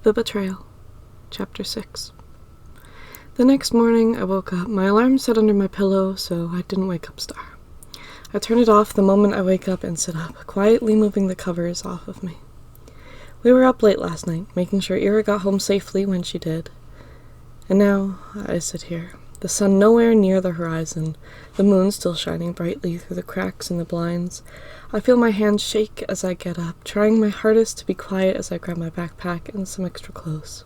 The Betrayal Chapter 6. The next morning I woke up. My alarm set under my pillow, so I didn't wake up Star. I turn it off the moment I wake up and sit up, quietly moving the covers off of me. We were up late last night, making sure Ira got home safely when she did. And now I sit here, the sun nowhere near the horizon, the moon still shining brightly through the cracks in the blinds. I feel my hands shake as I get up, trying my hardest to be quiet as I grab my backpack and some extra clothes.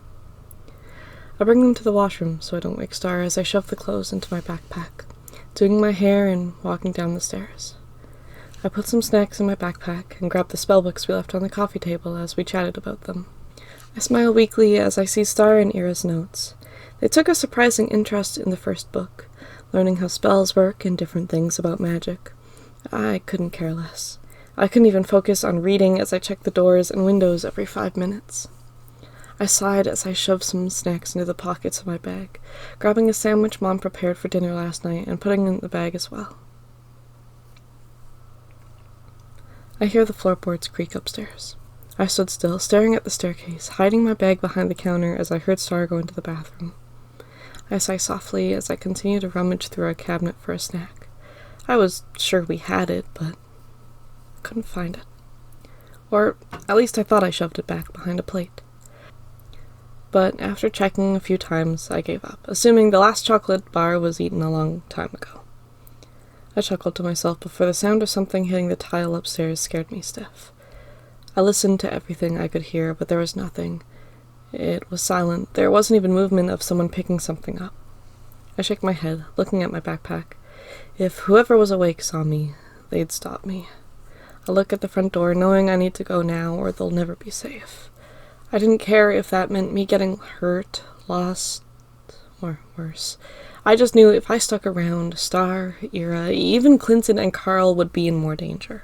I bring them to the washroom so I don't wake Star as I shove the clothes into my backpack, doing my hair and walking down the stairs. I put some snacks in my backpack and grab the spellbooks we left on the coffee table as we chatted about them. I smile weakly as I see Star and Ira's notes. They took a surprising interest in the first book, learning how spells work and different things about magic. I couldn't care less. I couldn't even focus on reading as I checked the doors and windows every 5 minutes. I sighed as I shoved some snacks into the pockets of my bag, grabbing a sandwich Mom prepared for dinner last night and putting it in the bag as well. I hear the floorboards creak upstairs. I stood still, staring at the staircase, hiding my bag behind the counter as I heard Star go into the bathroom. I sigh softly as I continue to rummage through our cabinet for a snack. I was sure we had it, but I couldn't find it. Or at least I thought I shoved it back behind a plate. But after checking a few times, I gave up, assuming the last chocolate bar was eaten a long time ago. I chuckled to myself before the sound of something hitting the tile upstairs scared me stiff. I listened to everything I could hear, but there was nothing. It was silent. There wasn't even movement of someone picking something up. I shake my head, looking at my backpack. If whoever was awake saw me, they'd stop me. I look at the front door, knowing I need to go now or they'll never be safe. I didn't care if that meant me getting hurt, lost, or worse. I just knew if I stuck around, Star, Ira, even Clinton and Carl would be in more danger.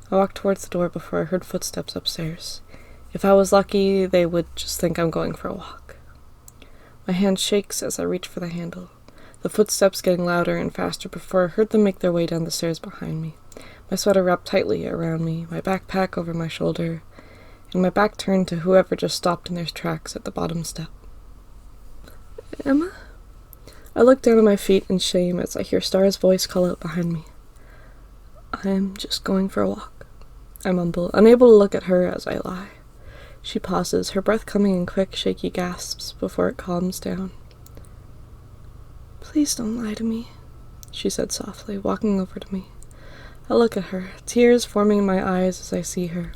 I walked towards the door before I heard footsteps upstairs. If I was lucky, they would just think I'm going for a walk. My hand shakes as I reach for the handle, the footsteps getting louder and faster before I heard them make their way down the stairs behind me, my sweater wrapped tightly around me, my backpack over my shoulder, and my back turned to whoever just stopped in their tracks at the bottom step. Emma? I look down at my feet in shame as I hear Star's voice call out behind me. I'm just going for a walk, I mumble, unable to look at her as I lie. She pauses, her breath coming in quick, shaky gasps before it calms down. Please don't lie to me, she said softly, walking over to me. I look at her, tears forming in my eyes as I see her.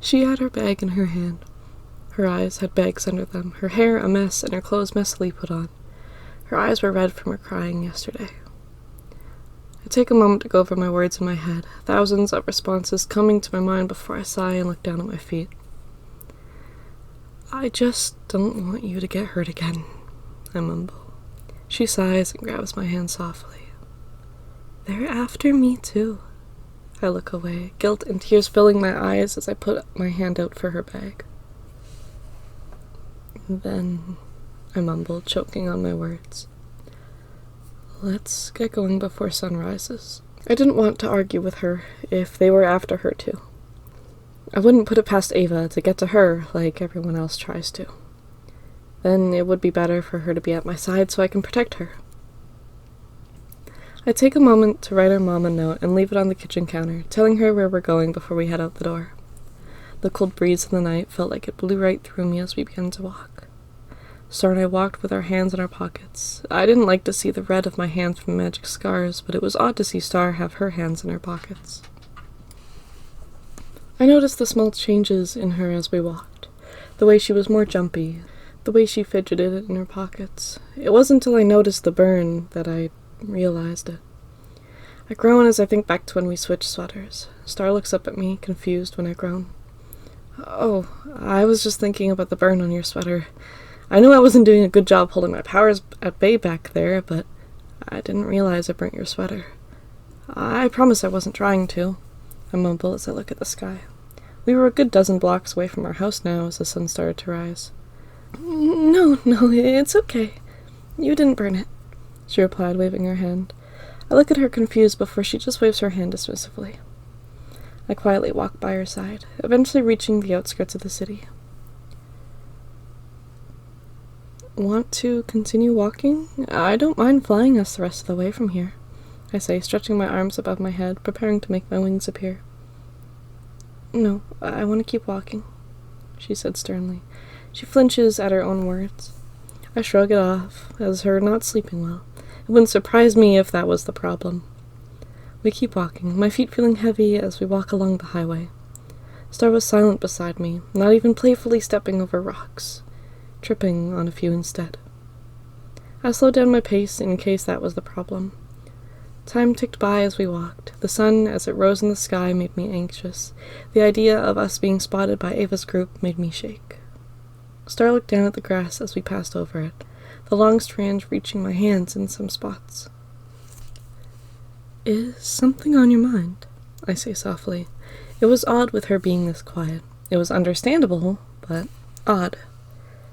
She had her bag in her hand. Her eyes had bags under them, her hair a mess and her clothes messily put on. Her eyes were red from her crying yesterday. I take a moment to go over my words in my head, thousands of responses coming to my mind before I sigh and look down at my feet. I just don't want you to get hurt again, I mumble. She sighs and grabs my hand softly. They're after me too. I look away, guilt and tears filling my eyes as I put my hand out for her bag. Then, I mumbled, choking on my words. Let's get going before sun rises. I didn't want to argue with her if they were after her too. I wouldn't put it past Ava to get to her like everyone else tries to. Then it would be better for her to be at my side so I can protect her. I take a moment to write our mom a note and leave it on the kitchen counter, telling her where we're going before we head out the door. The cold breeze of the night felt like it blew right through me as we began to walk. Star and I walked with our hands in our pockets. I didn't like to see the red of my hands from magic scars, but it was odd to see Star have her hands in her pockets. I noticed the small changes in her as we walked. The way she was more jumpy, the way she fidgeted in her pockets. It wasn't until I noticed the burn that I realized it. I groan as I think back to when we switched sweaters. Star looks up at me, confused when I groan. Oh, I was just thinking about the burn on your sweater. I knew I wasn't doing a good job holding my powers at bay back there, but I didn't realize I burnt your sweater. I promise I wasn't trying to, I mumble as I look at the sky. We were a good dozen blocks away from our house now as the sun started to rise. No, it's okay. You didn't burn it, she replied, waving her hand. I look at her confused before she just waves her hand dismissively. I quietly walk by her side, eventually reaching the outskirts of the city. Want to continue walking? I don't mind flying us the rest of the way from here, I say, stretching my arms above my head, preparing to make my wings appear. No, I want to keep walking, she said sternly. She flinches at her own words. I shrug it off, as her not sleeping well. It wouldn't surprise me if that was the problem. We keep walking, my feet feeling heavy as we walk along the highway. Star was silent beside me, not even playfully stepping over rocks, tripping on a few instead. I slowed down my pace in case that was the problem. Time ticked by as we walked. The sun, as it rose in the sky, made me anxious. The idea of us being spotted by Ava's group made me shake. Star looked down at the grass as we passed over it, the long strands reaching my hands in some spots. Is something on your mind? I say softly. It was odd with her being this quiet. It was understandable, but odd.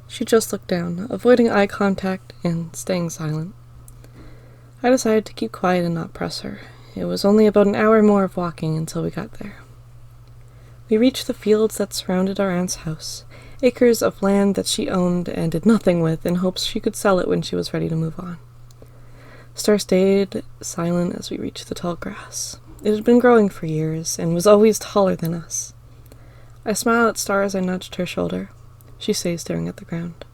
She just looked down, avoiding eye contact and staying silent. I decided to keep quiet and not press her. It was only about an hour more of walking until we got there. We reached the fields that surrounded our aunt's house, acres of land that she owned and did nothing with in hopes she could sell it when she was ready to move on. Star stayed silent as we reached the tall grass. It had been growing for years and was always taller than us. I smiled at Star as I nudged her shoulder. She stays staring at the ground.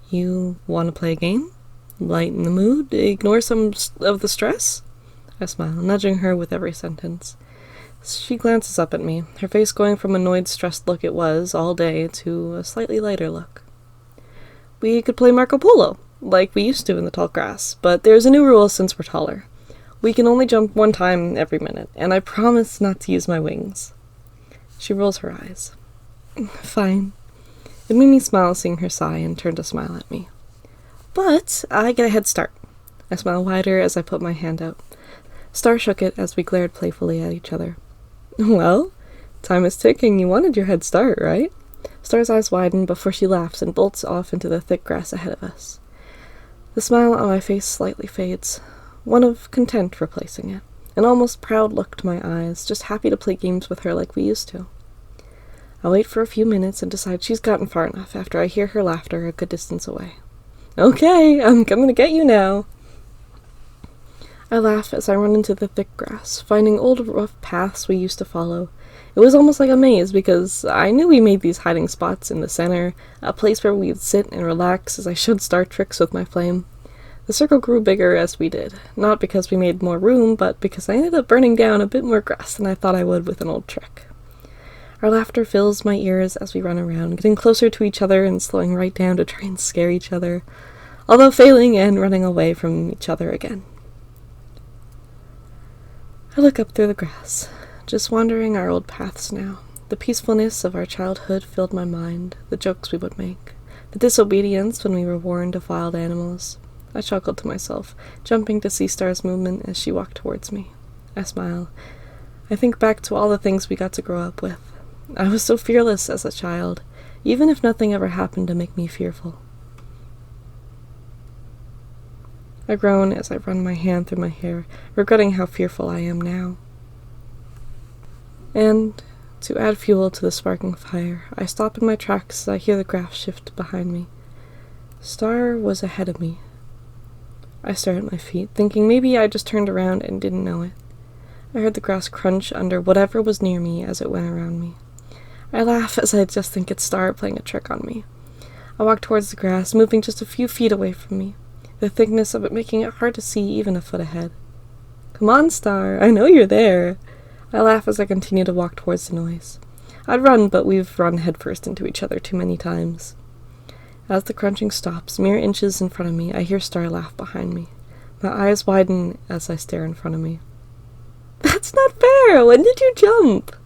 You want to play a game? Lighten the mood? Ignore some of the stress? I smile, nudging her with every sentence. She glances up at me, her face going from annoyed, stressed look it was all day to a slightly lighter look. We could play Marco Polo, like we used to in the tall grass, but there's a new rule since we're taller. We can only jump 1 time every minute, and I promise not to use my wings. She rolls her eyes. Fine. It made me smile seeing her sigh and turn to smile at me. But I get a head start. I smile wider as I put my hand out. Star shook it as we glared playfully at each other. Well, time is ticking. You wanted your head start, right? Star's eyes widen before she laughs and bolts off into the thick grass ahead of us. The smile on my face slightly fades, one of content replacing it. An almost proud look to my eyes, just happy to play games with her like we used to. I wait for a few minutes and decide she's gotten far enough after I hear her laughter a good distance away. Okay, I'm coming to get you now. I laugh as I run into the thick grass, finding old rough paths we used to follow. It was almost like a maze because I knew we made these hiding spots in the center, a place where we'd sit and relax as I showed Star tricks with my flame. The circle grew bigger as we did, not because we made more room, but because I ended up burning down a bit more grass than I thought I would with an old trick. Our laughter fills my ears as we run around, getting closer to each other and slowing right down to try and scare each other, although failing and running away from each other again. I look up through the grass, just wandering our old paths now. The peacefulness of our childhood filled my mind, the jokes we would make, the disobedience when we were warned of wild animals. I chuckled to myself, jumping to see Star's movement as she walked towards me. I smile. I think back to all the things we got to grow up with. I was so fearless as a child, even if nothing ever happened to make me fearful. I groan as I run my hand through my hair, regretting how fearful I am now. And, to add fuel to the sparking fire, I stop in my tracks as I hear the grass shift behind me. Star was ahead of me. I stare at my feet, thinking maybe I just turned around and didn't know it. I heard the grass crunch under whatever was near me as it went around me. I laugh as I just think it's Star playing a trick on me. I walk towards the grass, moving just a few feet away from me, the thickness of it making it hard to see even a foot ahead. Come on, Star, I know you're there. I laugh as I continue to walk towards the noise. I'd run, but we've run headfirst into each other too many times. As the crunching stops, mere inches in front of me, I hear Star laugh behind me. My eyes widen as I stare in front of me. That's not fair! When did you jump?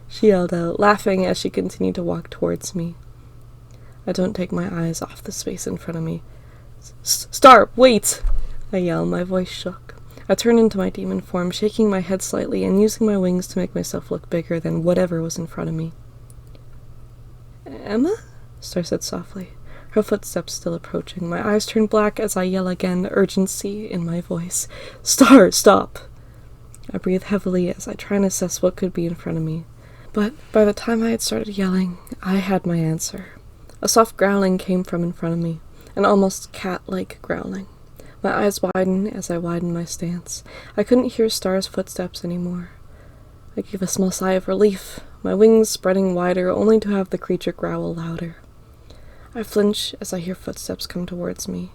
She yelled out, laughing as she continued to walk towards me. I don't take my eyes off the space in front of me. Star, wait! I yell, my voice shook. I turn into my demon form, shaking my head slightly and using my wings to make myself look bigger than whatever was in front of me. Emma? Star said softly, her footsteps still approaching. My eyes turn black as I yell again, urgency in my voice. Star, stop! I breathe heavily as I try and assess what could be in front of me. But by the time I had started yelling, I had my answer. A soft growling came from in front of me, an almost cat-like growling. My eyes widened as I widened my stance. I couldn't hear Star's footsteps anymore. I gave a small sigh of relief, my wings spreading wider only to have the creature growl louder. I flinch as I hear footsteps come towards me.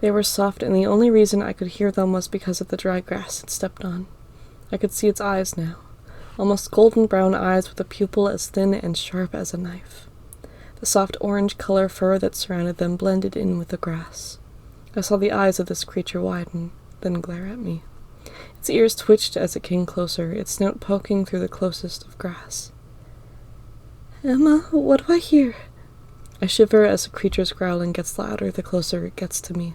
They were soft, and the only reason I could hear them was because of the dry grass it stepped on. I could see its eyes now, almost golden brown eyes with a pupil as thin and sharp as a knife. The soft orange color fur that surrounded them blended in with the grass. I saw the eyes of this creature widen, then glare at me. Its ears twitched as it came closer, its snout poking through the closest of grass. "Emma, what do I hear?" I shiver as the creature's growling gets louder the closer it gets to me,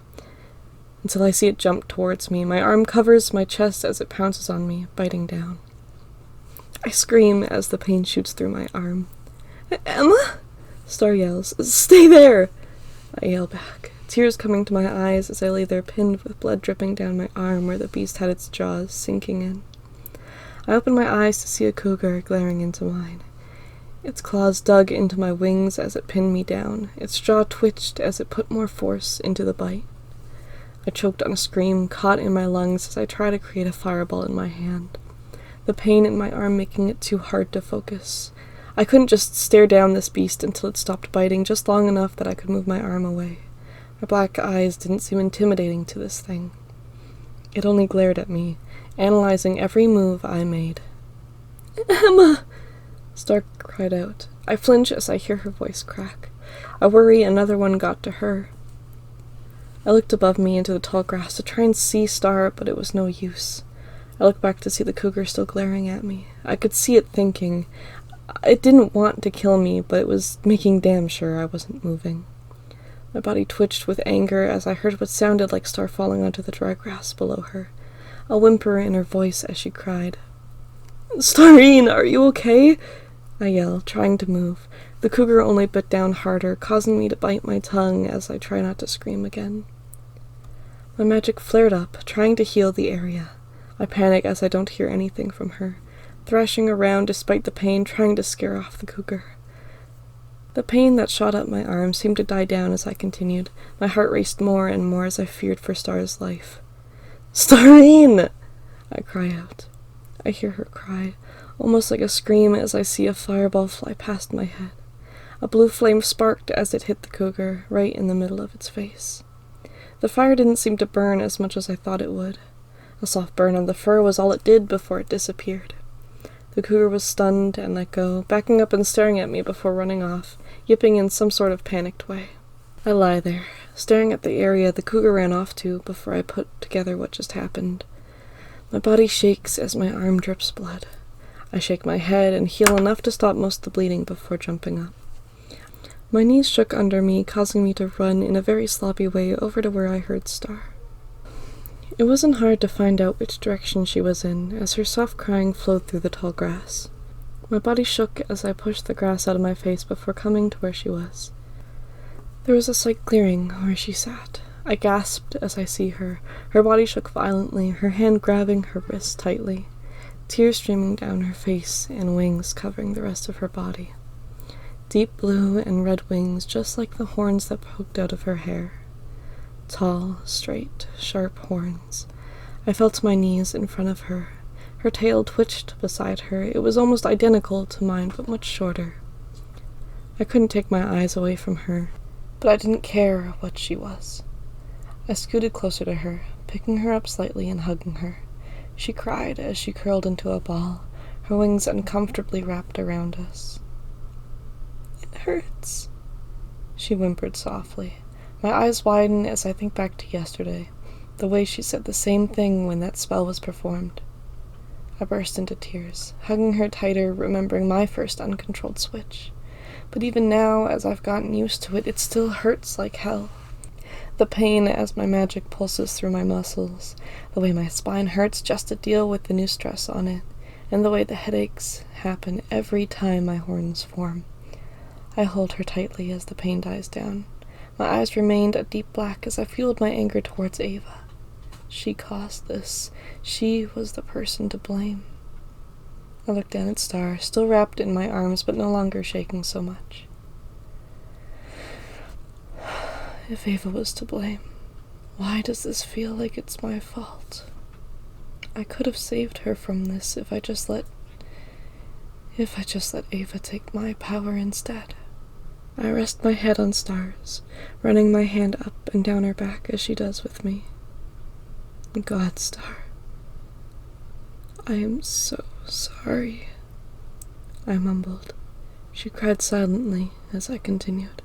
until I see it jump towards me. My arm covers my chest as it pounces on me, biting down. I scream as the pain shoots through my arm. "Emma?" Star yells. "Stay there!" I yell back, tears coming to my eyes as I lay there pinned with blood dripping down my arm where the beast had its jaws sinking in. I open my eyes to see a cougar glaring into mine. Its claws dug into my wings as it pinned me down. Its jaw twitched as it put more force into the bite. I choked on a scream, caught in my lungs as I tried to create a fireball in my hand, the pain in my arm making it too hard to focus. I couldn't just stare down this beast until it stopped biting just long enough that I could move my arm away. My black eyes didn't seem intimidating to this thing. It only glared at me, analyzing every move I made. "Emma!" Star cried out. I flinch as I hear her voice crack. I worry another one got to her. I looked above me into the tall grass to try and see Star, but it was no use. I looked back to see the cougar still glaring at me. I could see it thinking. It didn't want to kill me, but it was making damn sure I wasn't moving. My body twitched with anger as I heard what sounded like Star falling onto the dry grass below her, a whimper in her voice as she cried. "Starine, are you okay?" I yell, trying to move. The cougar only bit down harder, causing me to bite my tongue as I try not to scream again. My magic flared up, trying to heal the area. I panic as I don't hear anything from her, thrashing around despite the pain, trying to scare off the cougar. The pain that shot up my arm seemed to die down as I continued. My heart raced more and more as I feared for Star's life. "Starine!" I cry out. I hear her cry, almost like a scream as I see a fireball fly past my head. A blue flame sparked as it hit the cougar, right in the middle of its face. The fire didn't seem to burn as much as I thought it would. A soft burn on the fur was all it did before it disappeared. The cougar was stunned and let go, backing up and staring at me before running off, yipping in some sort of panicked way. I lie there, staring at the area the cougar ran off to before I put together what just happened. My body shakes as my arm drips blood. I shake my head and heal enough to stop most of the bleeding before jumping up. My knees shook under me, causing me to run in a very sloppy way over to where I heard Star. It wasn't hard to find out which direction she was in, as her soft crying flowed through the tall grass. My body shook as I pushed the grass out of my face before coming to where she was. There was a slight clearing where she sat. I gasped as I see her. Her body shook violently, her hand grabbing her wrist tightly, tears streaming down her face and wings covering the rest of her body. Deep blue and red wings, just like the horns that poked out of her hair. Tall, straight, sharp horns. I fell to my knees in front of her. Her tail twitched beside her. It was almost identical to mine, but much shorter. I couldn't take my eyes away from her, but I didn't care what she was. I scooted closer to her, picking her up slightly and hugging her. She cried as she curled into a ball, her wings uncomfortably wrapped around us. "It hurts," she whimpered softly. My eyes widen as I think back to yesterday, the way she said the same thing when that spell was performed. I burst into tears, hugging her tighter, remembering my first uncontrolled switch. But even now, as I've gotten used to it, it still hurts like hell. The pain as my magic pulses through my muscles, the way my spine hurts just to deal with the new stress on it, and the way the headaches happen every time my horns form. I hold her tightly as the pain dies down. My eyes remained a deep black as I fueled my anger towards Ava. She caused this. She was the person to blame. I looked down at Star, still wrapped in my arms but no longer shaking so much. If Ava was to blame, why does this feel like it's my fault? I could have saved her from this if I just let Ava take my power instead. I rest my head on Stars, running my hand up and down her back as she does with me. God, Star, I am so sorry, I mumbled. She cried silently as I continued.